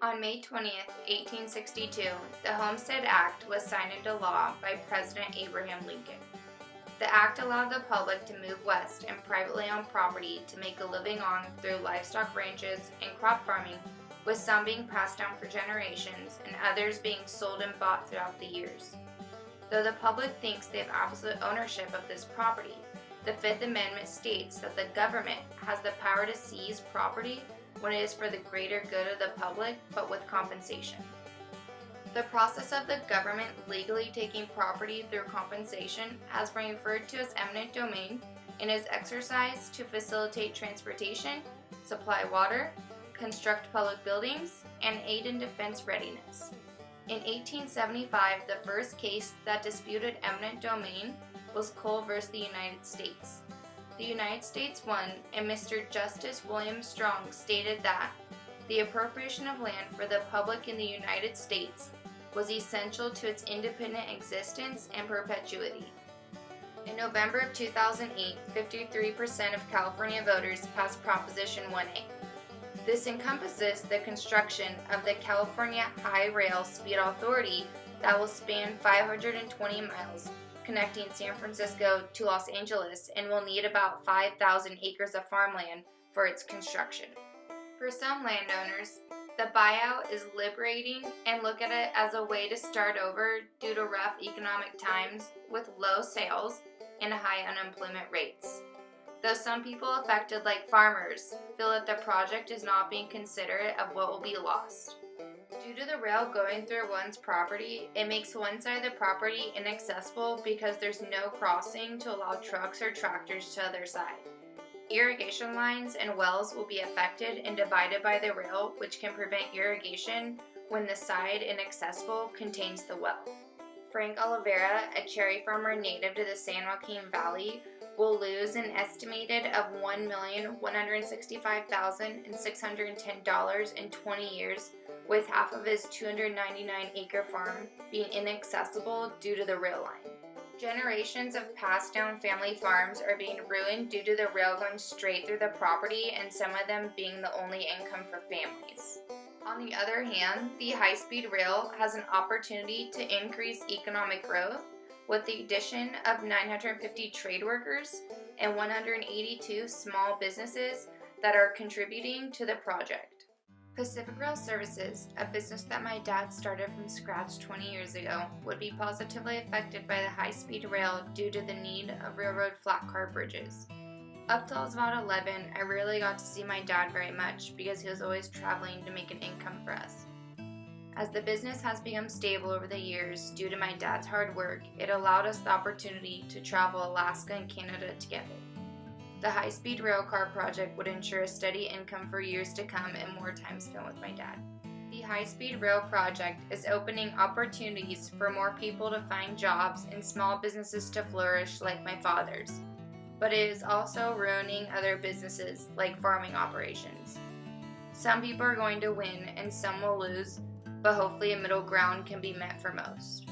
On May 20th, 1862, the Homestead Act was signed into law by President Abraham Lincoln. The act allowed the public to move west and privately owned property to make a living on through livestock ranches and crop farming, with some being passed down for generations and others being sold and bought throughout the years. Though the public thinks they have absolute ownership of this property, the Fifth Amendment states that the government has the power to seize property when it is for the greater good of the public, but with compensation. The process of the government legally taking property through compensation has been referred to as eminent domain and is exercised to facilitate transportation, supply water, construct public buildings, and aid in defense readiness. In 1875, the first case that disputed eminent domain was Cole versus the United States. The United States won, and Mr. Justice William Strong stated that the appropriation of land for the public in the United States was essential to its independent existence and perpetuity. In November of 2008, 53% of California voters passed Proposition 1A. This encompasses the construction of the California High Rail Speed Authority that will span 520 miles, connecting San Francisco to Los Angeles, and will need about 5,000 acres of farmland for its construction. For some landowners, the buyout is liberating and look at it as a way to start over due to rough economic times with low sales and high unemployment rates. Though some people affected, like farmers, feel that the project is not being considerate of what will be lost. Due to the rail going through one's property, it makes one side of the property inaccessible because there's no crossing to allow trucks or tractors to the other side. Irrigation lines and wells will be affected and divided by the rail, which can prevent irrigation when the side inaccessible contains the well. Frank Oliveira, a cherry farmer native to the San Joaquin Valley, will lose an estimated of $1,165,610 in 20 years, with half of his 299-acre farm being inaccessible due to the rail line. Generations of passed down family farms are being ruined due to the rail going straight through the property, and some of them being the only income for families. On the other hand, the high-speed rail has an opportunity to increase economic growth with the addition of 950 trade workers and 182 small businesses that are contributing to the project. Pacific Rail Services, a business that my dad started from scratch 20 years ago, would be positively affected by the high-speed rail due to the need of railroad flat car bridges. Up till I was about 11, I rarely got to see my dad very much because he was always traveling to make an income for us. As the business has become stable over the years due to my dad's hard work, it allowed us the opportunity to travel Alaska and Canada together. The high-speed railcar project would ensure a steady income for years to come and more time spent with my dad. The high-speed rail project is opening opportunities for more people to find jobs and small businesses to flourish like my father's, but it is also ruining other businesses like farming operations. Some people are going to win and some will lose, but hopefully a middle ground can be met for most.